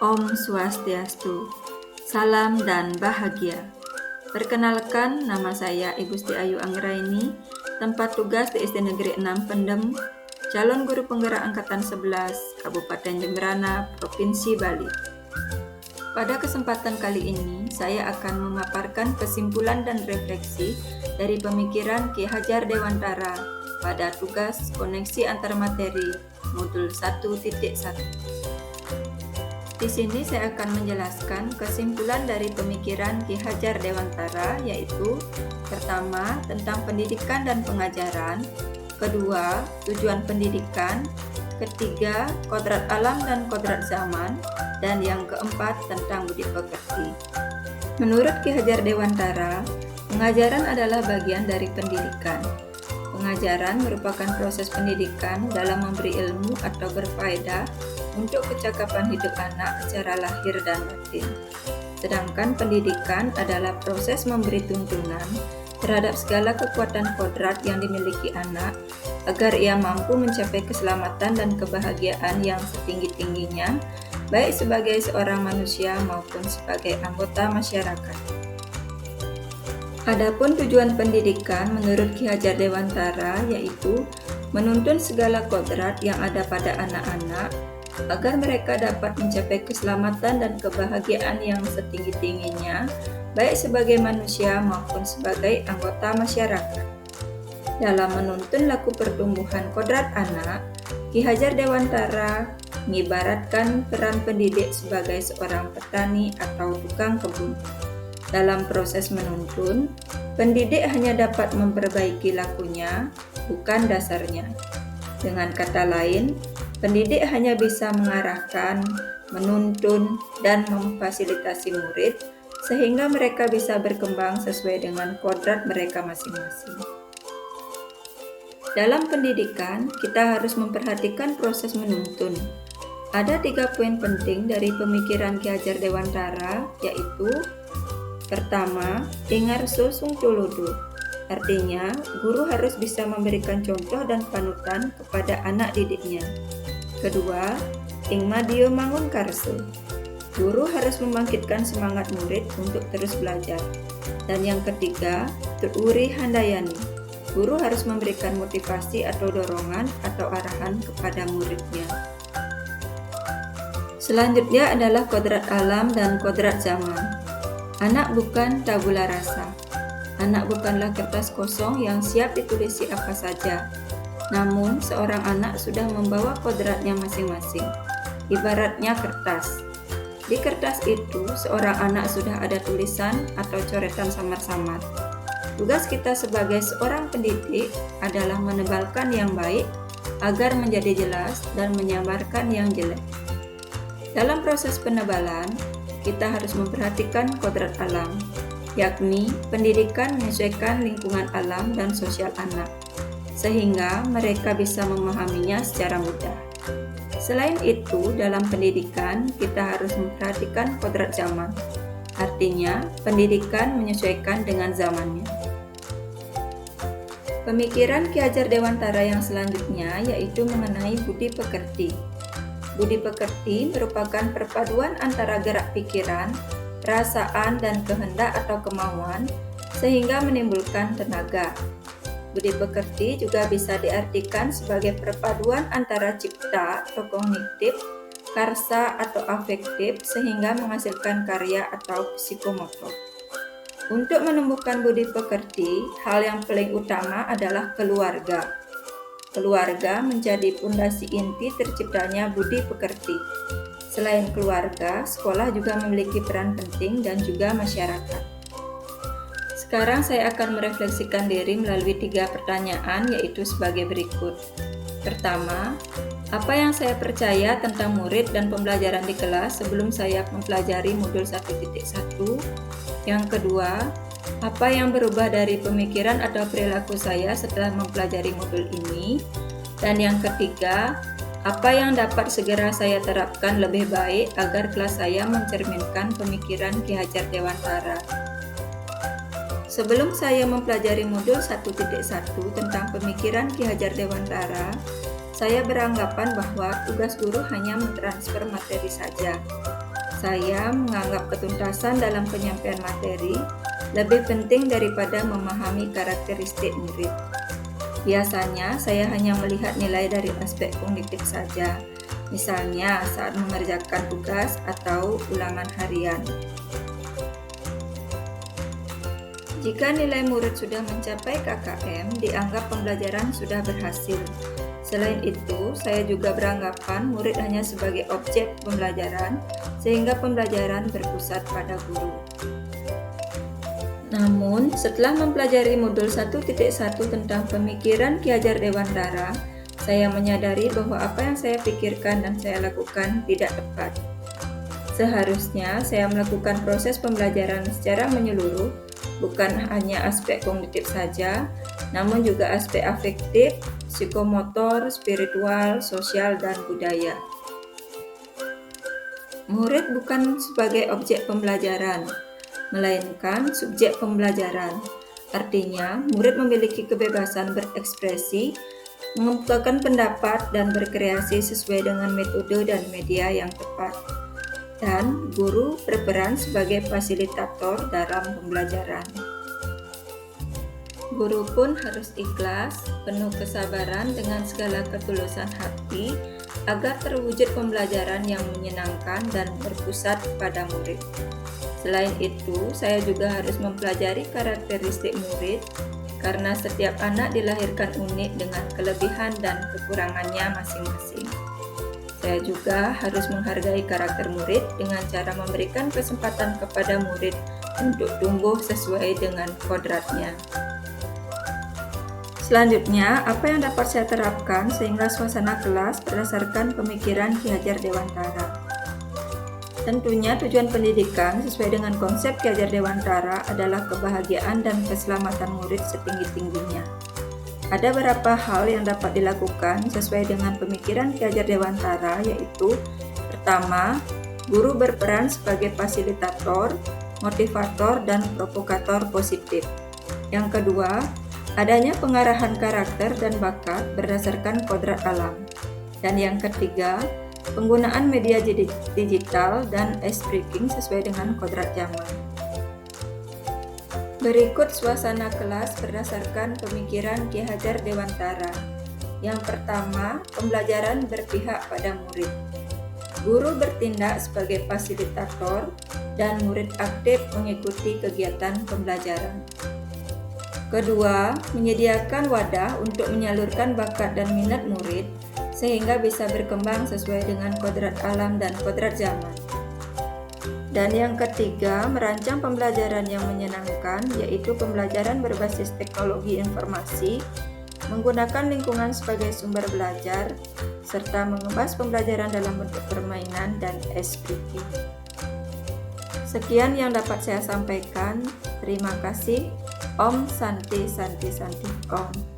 Om Swastiastu, salam dan bahagia. Perkenalkan, nama saya Ibu Gusti Ayu Anggraini, tempat tugas di SD Negeri 6 Pendem, calon guru penggerak Angkatan 11, Kabupaten Jemberana, Provinsi Bali. Pada kesempatan kali ini, saya akan memaparkan kesimpulan dan refleksi dari pemikiran Ki Hajar Dewantara pada tugas koneksi antar materi modul 1.1. Di sini saya akan menjelaskan kesimpulan dari pemikiran Ki Hajar Dewantara, yaitu pertama, tentang pendidikan dan pengajaran, kedua, tujuan pendidikan, ketiga, kodrat alam dan kodrat zaman, dan yang keempat, tentang budi pekerti. Menurut Ki Hajar Dewantara, pengajaran adalah bagian dari pendidikan. Pengajaran merupakan proses pendidikan dalam memberi ilmu atau berfaedah untuk kecakapan hidup anak secara lahir dan batin. Sedangkan pendidikan adalah proses memberi tuntunan terhadap segala kekuatan kodrat yang dimiliki anak agar ia mampu mencapai keselamatan dan kebahagiaan yang setinggi-tingginya, baik sebagai seorang manusia maupun sebagai anggota masyarakat. Adapun tujuan pendidikan menurut Ki Hajar Dewantara yaitu menuntun segala kodrat yang ada pada anak-anak agar mereka dapat mencapai keselamatan dan kebahagiaan yang setinggi-tingginya, baik sebagai manusia maupun sebagai anggota masyarakat. Dalam menuntun laku pertumbuhan kodrat anak, Ki Hajar Dewantara mengibaratkan peran pendidik sebagai seorang petani atau tukang kebun. Dalam proses menuntun, pendidik hanya dapat memperbaiki lakunya, bukan dasarnya. Dengan kata lain, pendidik hanya bisa mengarahkan, menuntun, dan memfasilitasi murid sehingga mereka bisa berkembang sesuai dengan kodrat mereka masing-masing. Dalam pendidikan, kita harus memperhatikan proses menuntun. Ada 3 poin penting dari pemikiran Ki Hajar Dewantara, yaitu pertama, ingarso sung tulodo. Artinya, guru harus bisa memberikan contoh dan panutan kepada anak didiknya. Kedua, ingmadio mangun karso. Guru harus membangkitkan semangat murid untuk terus belajar. Dan yang ketiga, tuuri handayani. Guru harus memberikan motivasi atau dorongan atau arahan kepada muridnya. Selanjutnya adalah kodrat alam dan kodrat zaman. Anak bukan tabula rasa. Anak bukanlah kertas kosong yang siap ditulisi apa saja. Namun, seorang anak sudah membawa kodratnya masing-masing. Ibaratnya kertas. Di kertas itu, seorang anak sudah ada tulisan atau coretan samar-samar. Tugas kita sebagai seorang pendidik adalah menebalkan yang baik agar menjadi jelas dan menyamarkan yang jelek. Dalam proses penebalan, kita harus memperhatikan kodrat alam, yakni pendidikan menyesuaikan lingkungan alam dan sosial anak, sehingga mereka bisa memahaminya secara mudah. Selain itu, dalam pendidikan kita harus memperhatikan kodrat zaman, artinya pendidikan menyesuaikan dengan zamannya. Pemikiran Ki Hajar Dewantara yang selanjutnya yaitu mengenai budi pekerti. Budi pekerti merupakan perpaduan antara gerak pikiran, perasaan, dan kehendak atau kemauan sehingga menimbulkan tenaga. Budi pekerti juga bisa diartikan sebagai perpaduan antara cipta atau kognitif, karsa atau afektif sehingga menghasilkan karya atau psikomotor. Untuk menumbuhkan budi pekerti, hal yang paling utama adalah keluarga. Keluarga menjadi pondasi inti terciptanya budi pekerti. Selain keluarga, sekolah juga memiliki peran penting dan juga masyarakat. Sekarang saya akan merefleksikan diri melalui 3 pertanyaan, yaitu sebagai berikut. Pertama, apa yang saya percaya tentang murid dan pembelajaran di kelas sebelum saya mempelajari modul 1.1? Yang kedua, apa yang berubah dari pemikiran atau perilaku saya setelah mempelajari modul ini? Dan yang ketiga, apa yang dapat segera saya terapkan lebih baik agar kelas saya mencerminkan pemikiran Ki Hajar Dewantara? Sebelum saya mempelajari modul 1.1 tentang pemikiran Ki Hajar Dewantara, saya beranggapan bahwa tugas guru hanya mentransfer materi saja. saya menganggap ketuntasan dalam penyampaian materi lebih penting daripada memahami karakteristik murid. Biasanya, saya hanya melihat nilai dari aspek kognitif saja, misalnya saat mengerjakan tugas atau ulangan harian. Jika nilai murid sudah mencapai KKM, dianggap pembelajaran sudah berhasil. Selain itu, saya juga beranggapan murid hanya sebagai objek pembelajaran, sehingga pembelajaran berpusat pada guru. Namun, setelah mempelajari modul 1.1 tentang pemikiran Ki Hajar Dewantara, saya menyadari bahwa apa yang saya pikirkan dan saya lakukan tidak tepat. Seharusnya saya melakukan proses pembelajaran secara menyeluruh, bukan hanya aspek kognitif saja, namun juga aspek afektif, psikomotor, spiritual, sosial, dan budaya. Murid bukan sebagai objek pembelajaran, melainkan subjek pembelajaran. Artinya, murid memiliki kebebasan berekspresi, mengemukakan pendapat, dan berkreasi sesuai dengan metode dan media yang tepat. Dan guru berperan sebagai fasilitator dalam pembelajaran. Guru pun harus ikhlas, penuh kesabaran dengan segala ketulusan hati agar terwujud pembelajaran yang menyenangkan dan berpusat pada murid. Selain itu, saya juga harus mempelajari karakteristik murid karena setiap anak dilahirkan unik dengan kelebihan dan kekurangannya masing-masing. Saya juga harus menghargai karakter murid dengan cara memberikan kesempatan kepada murid untuk tumbuh sesuai dengan kodratnya. Selanjutnya, apa yang dapat saya terapkan sehingga suasana kelas berdasarkan pemikiran Ki Hajar Dewantara? Tentunya tujuan pendidikan sesuai dengan konsep Ki Hajar Dewantara adalah kebahagiaan dan keselamatan murid setinggi-tingginya. Ada beberapa hal yang dapat dilakukan sesuai dengan pemikiran Ki Hajar Dewantara, yaitu pertama, guru berperan sebagai fasilitator, motivator, dan provokator positif. Yang kedua, adanya pengarahan karakter dan bakat berdasarkan kodrat alam. Dan yang ketiga, penggunaan media digital dan ice breaking sesuai dengan kodrat zaman. Berikut suasana kelas berdasarkan pemikiran Ki Hajar Dewantara. Yang pertama, pembelajaran berpihak pada murid. Guru bertindak sebagai fasilitator dan murid aktif mengikuti kegiatan pembelajaran. Kedua, menyediakan wadah untuk menyalurkan bakat dan minat murid sehingga bisa berkembang sesuai dengan kodrat alam dan kodrat zaman. Dan yang ketiga, merancang pembelajaran yang menyenangkan, yaitu pembelajaran berbasis teknologi informasi, menggunakan lingkungan sebagai sumber belajar, serta mengemas pembelajaran dalam bentuk permainan dan ice breaking. Sekian yang dapat saya sampaikan. Terima kasih. Om Santi Santi Santi Om.